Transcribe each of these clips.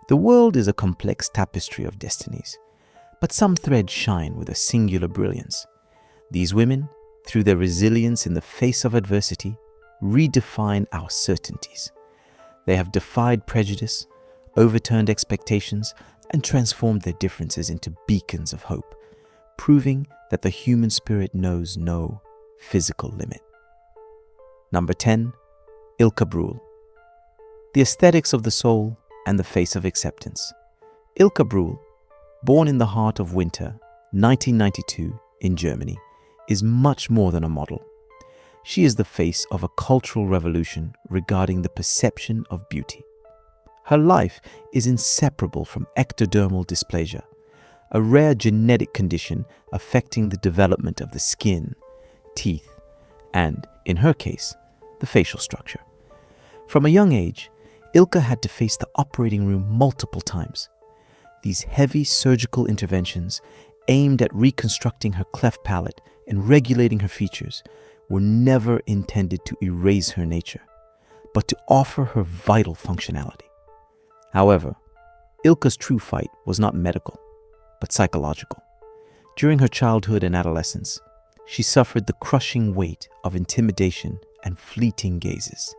The world is a complex tapestry of destinies, but some threads shine with a singular brilliance. These women, through their resilience in the face of adversity, redefine our certainties. They have defied prejudice, overturned expectations, and transformed their differences into beacons of hope, proving that the human spirit knows no physical limit. Number 10, Ilka Bruhl. The aesthetics of the soul and the face of acceptance. Ilka Bruhl, born in the heart of winter, 1992, in Germany, is much more than a model. She is the face of a cultural revolution regarding the perception of beauty. Her life is inseparable from ectodermal dysplasia, a rare genetic condition affecting the development of the skin, teeth, and, in her case, the facial structure. From a young age, Ilka had to face the operating room multiple times. These heavy surgical interventions, aimed at reconstructing her cleft palate and regulating her features, were never intended to erase her nature, but to offer her vital functionality. However, Ilka's true fight was not medical, but psychological. During her childhood and adolescence, she suffered the crushing weight of intimidation and fleeting gazes,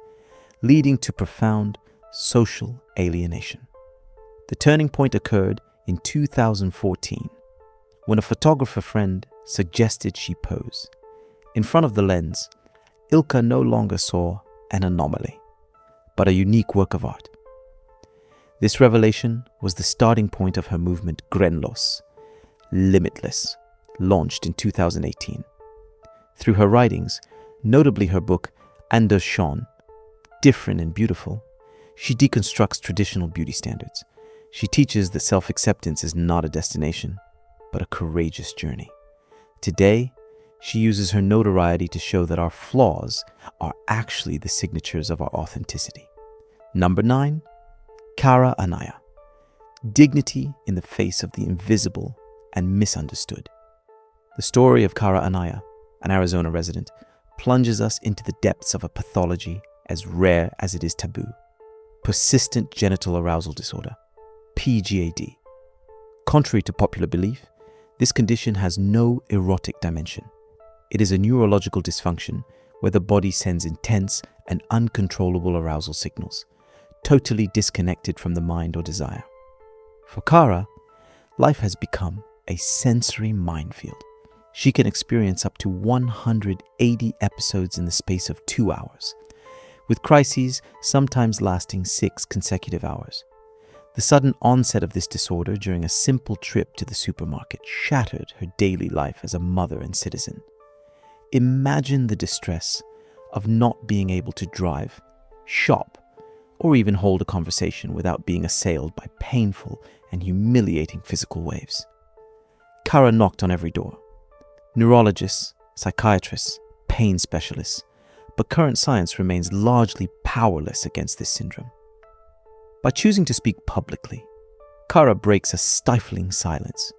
leading to profound social alienation. The turning point occurred in 2014, when a photographer friend suggested she pose. In front of the lens, Ilka no longer saw an anomaly, but a unique work of art. This revelation was the starting point of her movement Grenlos, limitless, launched in 2018. Through her writings, notably her book Anders Schon, Different and Beautiful, she deconstructs traditional beauty standards. She teaches that self-acceptance is not a destination, but a courageous journey. Today, she uses her notoriety to show that our flaws are actually the signatures of our authenticity. Number 9, Cara Anaya. Dignity in the face of the invisible and misunderstood. The story of Cara Anaya, an Arizona resident, plunges us into the depths of a pathology as rare as it is taboo. Persistent genital arousal disorder, PGAD. Contrary to popular belief, this condition has no erotic dimension. It is a neurological dysfunction where the body sends intense and uncontrollable arousal signals, totally disconnected from the mind or desire. For Cara, life has become a sensory minefield. She can experience up to 180 episodes in the space of 2 hours, with crises sometimes lasting 6 consecutive hours. The sudden onset of this disorder during a simple trip to the supermarket shattered her daily life as a mother and citizen. Imagine the distress of not being able to drive, shop, or even hold a conversation without being assailed by painful and humiliating physical waves. Cara knocked on every door. Neurologists, psychiatrists, pain specialists, but current science remains largely powerless against this syndrome. By choosing to speak publicly, Cara breaks a stifling silence.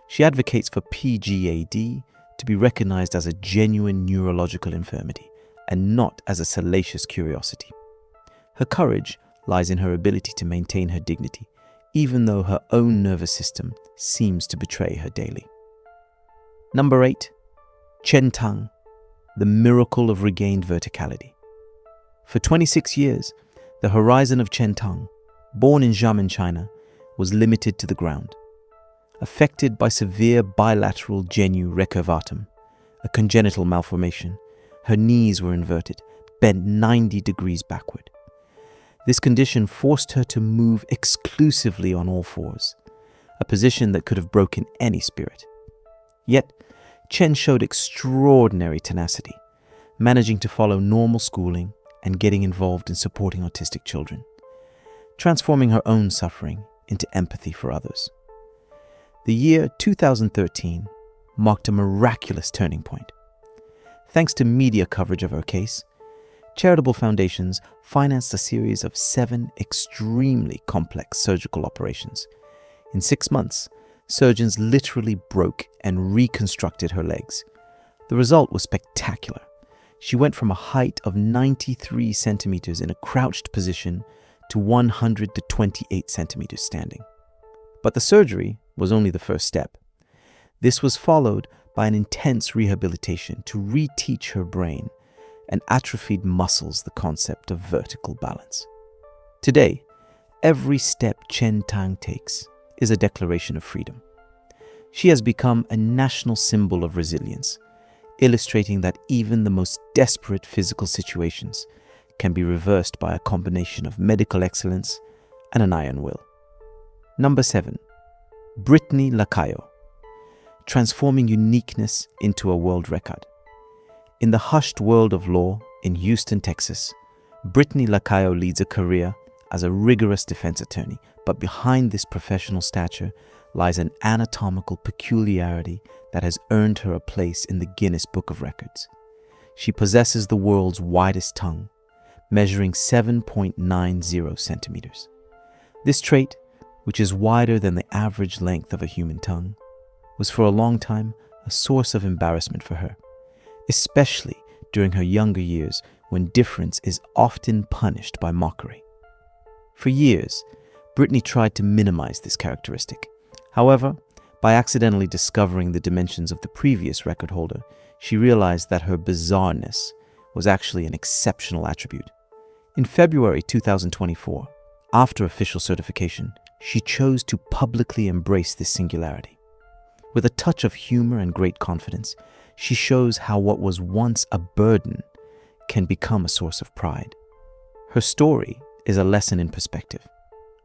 She advocates for PGAD to be recognized as a genuine neurological infirmity and not as a salacious curiosity. Her courage lies in her ability to maintain her dignity, even though her own nervous system seems to betray her daily. Number 8, Chen Tang, the miracle of regained verticality. For 26 years, the horizon of Chen Tang, born in Xiamen, China, was limited to the ground. Affected by severe bilateral genu recurvatum, a congenital malformation, her knees were inverted, bent 90 degrees backward. This condition forced her to move exclusively on all fours, a position that could have broken any spirit. Yet, Chen showed extraordinary tenacity, managing to follow normal schooling and getting involved in supporting autistic children, transforming her own suffering into empathy for others. The year 2013 marked a miraculous turning point. Thanks to media coverage of her case, charitable foundations financed a series of 7 extremely complex surgical operations. In 6 months, surgeons literally broke and reconstructed her legs. The result was spectacular. She went from a height of 93 centimeters in a crouched position to 100 to 28 centimeters standing. But the surgery was only the first step. This was followed by an intense rehabilitation to reteach her brain and atrophied muscles the concept of vertical balance. Today, every step Chen Tang takes is a declaration of freedom. She has become a national symbol of resilience, illustrating that even the most desperate physical situations can be reversed by a combination of medical excellence and an iron will. Number 7. Brittany Lacayo, transforming uniqueness into a world record. In the hushed world of law in Houston, Texas, Brittany Lacayo leads a career as a rigorous defense attorney, but behind this professional stature lies an anatomical peculiarity that has earned her a place in the Guinness Book of Records. She possesses the world's widest tongue, measuring 7.90 centimeters. This trait, which is wider than the average length of a human tongue, was for a long time a source of embarrassment for her, especially during her younger years when difference is often punished by mockery. For years, Brittany tried to minimize this characteristic. However, by accidentally discovering the dimensions of the previous record holder, she realized that her bizarreness was actually an exceptional attribute. In February 2024, after official certification, she chose to publicly embrace this singularity. With a touch of humor and great confidence, she shows how what was once a burden can become a source of pride. Her story is a lesson in perspective.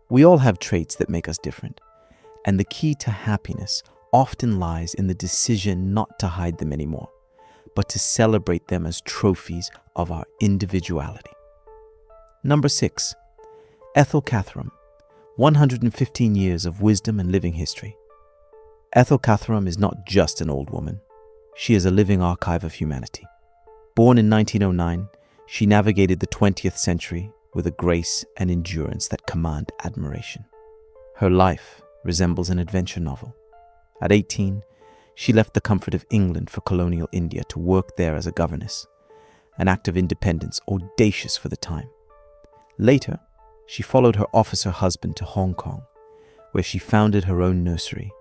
We all have traits that make us different, and the key to happiness often lies in the decision not to hide them anymore, but to celebrate them as trophies of our individuality. Number 6. Ethel Catherham, 115 years of wisdom and living history. Ethel Catherham is not just an old woman. She is a living archive of humanity. Born in 1909, she navigated the 20th century with a grace and endurance that command admiration. Her life resembles an adventure novel. At 18, she left the comfort of England for colonial India to work there as a governess, an act of independence audacious for the time. Later, she followed her officer husband to Hong Kong, where she founded her own nursery,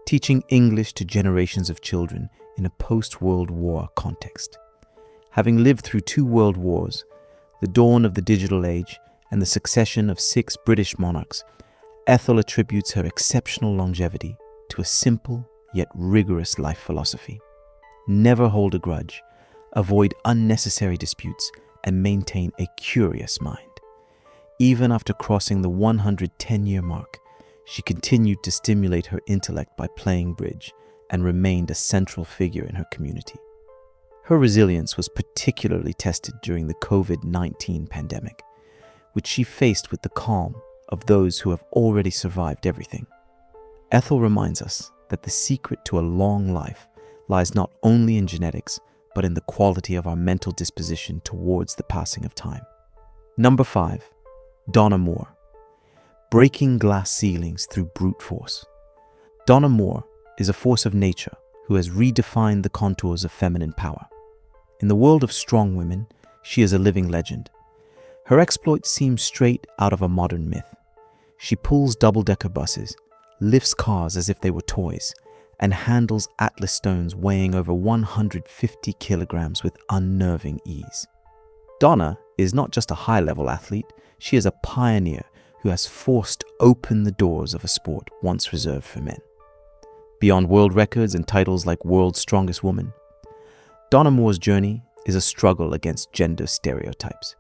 teaching English to generations of children in a post-World War context. Having lived through 2 world wars, the dawn of the digital age, and the succession of 6 British monarchs, Ethel attributes her exceptional longevity to a simple yet rigorous life philosophy. Never hold a grudge, avoid unnecessary disputes, and maintain a curious mind. Even after crossing the 110-year mark, she continued to stimulate her intellect by playing bridge and remained a central figure in her community. Her resilience was particularly tested during the COVID-19 pandemic, which she faced with the calm of those who have already survived everything. Ethel reminds us that the secret to a long life lies not only in genetics, but in the quality of our mental disposition towards the passing of time. Number 5. Donna Moore, breaking glass ceilings through brute force. Donna Moore is a force of nature who has redefined the contours of feminine power. In the world of strong women, she is a living legend. Her exploits seem straight out of a modern myth. She pulls double-decker buses, lifts cars as if they were toys, and handles atlas stones weighing over 150 kilograms with unnerving ease. Donna is not just a high-level athlete, she is a pioneer who has forced open the doors of a sport once reserved for men. Beyond world records and titles like World's Strongest Woman, Donna Moore's journey is a struggle against gender stereotypes.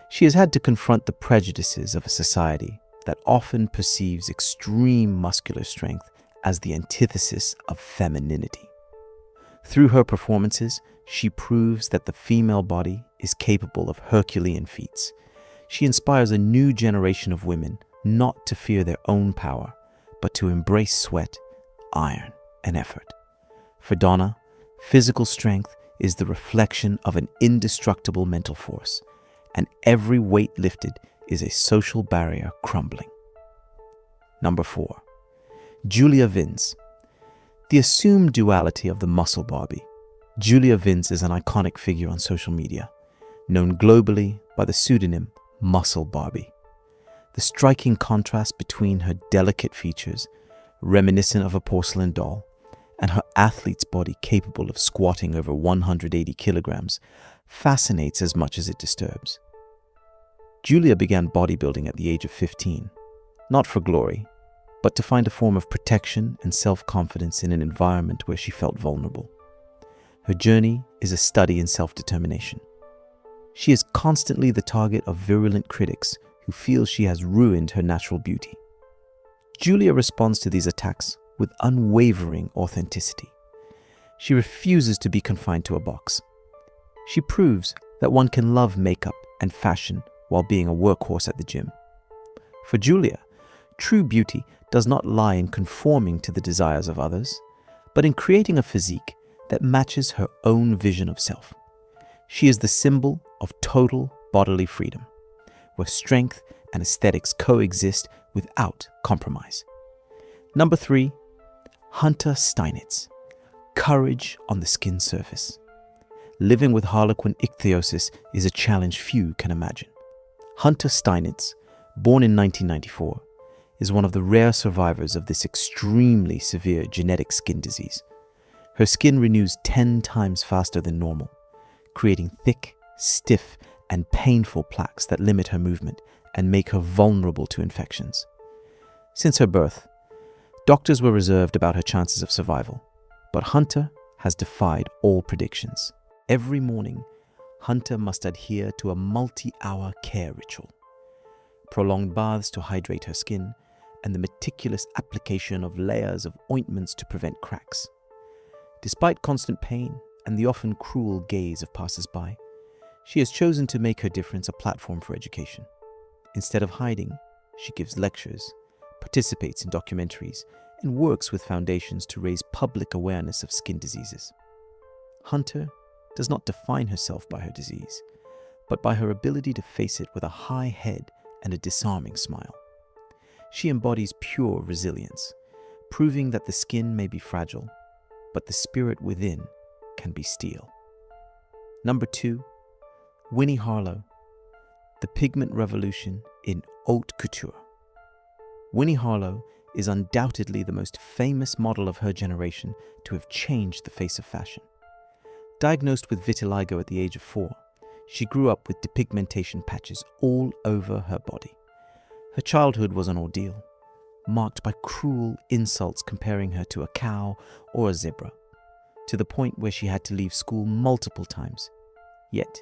She has had to confront the prejudices of a society that often perceives extreme muscular strength as the antithesis of femininity. Through her performances, she proves that the female body is capable of Herculean feats. She inspires a new generation of women not to fear their own power, but to embrace sweat, iron, and effort. For Donna, physical strength is the reflection of an indestructible mental force, and every weight lifted is a social barrier crumbling. Number 4. Julia Vince. The assumed duality of the muscle Barbie. Julia Vince is an iconic figure on social media, known globally by the pseudonym Muscle Barbie. The striking contrast between her delicate features, reminiscent of a porcelain doll, and her athlete's body capable of squatting over 180 kilograms fascinates as much as it disturbs. Julia began bodybuilding at the age of 15, not for glory, but to find a form of protection and self-confidence in an environment where she felt vulnerable. Her journey is a study in self-determination. She is constantly the target of virulent critics who feel she has ruined her natural beauty. Julia responds to these attacks with unwavering authenticity. She refuses to be confined to a box. She proves that one can love makeup and fashion while being a workhorse at the gym. For Julia, true beauty does not lie in conforming to the desires of others, but in creating a physique that matches her own vision of self. She is the symbol of total bodily freedom, where strength and aesthetics coexist without compromise. Number 3, Hunter Steinitz. Courage on the skin surface. Living with Harlequin ichthyosis is a challenge few can imagine. Hunter Steinitz, born in 1994, is one of the rare survivors of this extremely severe genetic skin disease. Her skin renews 10 times faster than normal, creating thick, stiff, and painful plaques that limit her movement and make her vulnerable to infections. Since her birth, doctors were reserved about her chances of survival, but Hunter has defied all predictions. Every morning, Hunter must adhere to a multi-hour care ritual, prolonged baths to hydrate her skin, and the meticulous application of layers of ointments to prevent cracks. Despite constant pain and the often cruel gaze of passers-by, she has chosen to make her difference a platform for education. Instead of hiding, she gives lectures, participates in documentaries, and works with foundations to raise public awareness of skin diseases. Hunter does not define herself by her disease, but by her ability to face it with a high head and a disarming smile. She embodies pure resilience, proving that the skin may be fragile, but the spirit within can be steel. Number 2, Winnie Harlow. The pigment revolution in haute couture. Winnie Harlow is undoubtedly the most famous model of her generation to have changed the face of fashion. Diagnosed with vitiligo at the age of 4, she grew up with depigmentation patches all over her body. Her childhood was an ordeal, marked by cruel insults comparing her to a cow or a zebra, to the point where she had to leave school multiple times. Yet,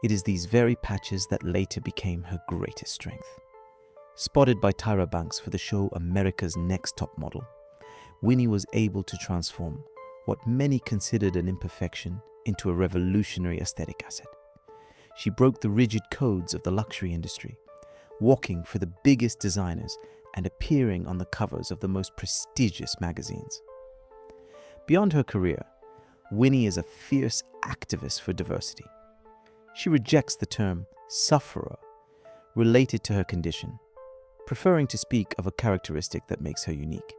it is these very patches that later became her greatest strength. Spotted by Tyra Banks for the show America's Next Top Model, Winnie was able to transform what many considered an imperfection into a revolutionary aesthetic asset. She broke the rigid codes of the luxury industry, walking for the biggest designers and appearing on the covers of the most prestigious magazines. Beyond her career, Winnie is a fierce activist for diversity. She rejects the term sufferer related to her condition, preferring to speak of a characteristic that makes her unique.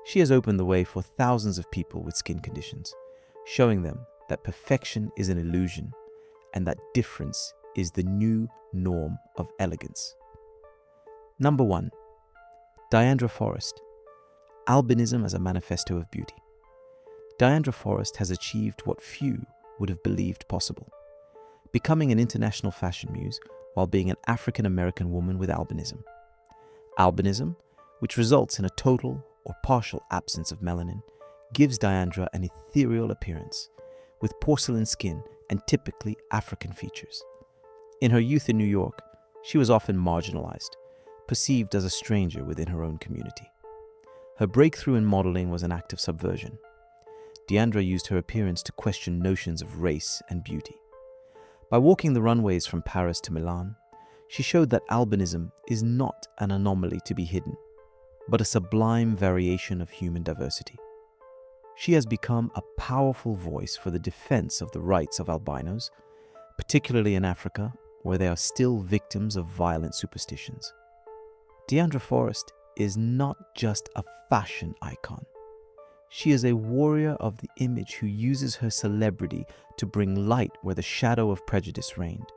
She has opened the way for thousands of people with skin conditions, showing them that perfection is an illusion and that difference is the new norm of elegance. Number 1, Diandra Forrest. Albinism as a manifesto of beauty. Diandra Forrest has achieved what few would have believed possible, becoming an international fashion muse while being an African-American woman with albinism. Albinism, which results in a total or partial absence of melanin, gives Diandra an ethereal appearance, with porcelain skin and typically African features. In her youth in New York, she was often marginalized, perceived as a stranger within her own community. Her breakthrough in modeling was an act of subversion. Diandra used her appearance to question notions of race and beauty. By walking the runways from Paris to Milan, she showed that albinism is not an anomaly to be hidden, but a sublime variation of human diversity. She has become a powerful voice for the defense of the rights of albinos, particularly in Africa, where they are still victims of violent superstitions. Diandra Forrest is not just a fashion icon. She is a warrior of the image who uses her celebrity to bring light where the shadow of prejudice reigned.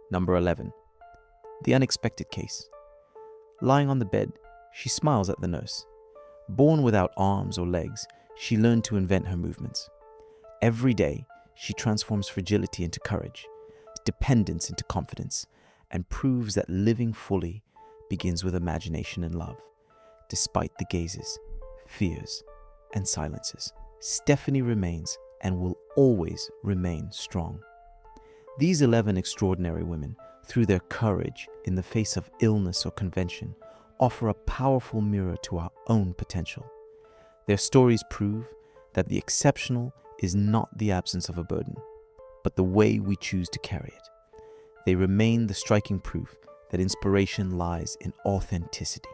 Number 11, The Unexpected Case. Lying on the bed, she smiles at the nurse. Born without arms or legs, she learned to invent her movements. Every day, she transforms fragility into courage, dependence into confidence, and proves that living fully begins with imagination and love. Despite the gazes, fears, and silences, Stephanie remains and will always remain strong. These 11 extraordinary women, through their courage in the face of illness or convention, offer a powerful mirror to our own potential. Their stories prove that the exceptional is not the absence of a burden, but the way we choose to carry it. They remain the striking proof that inspiration lies in authenticity.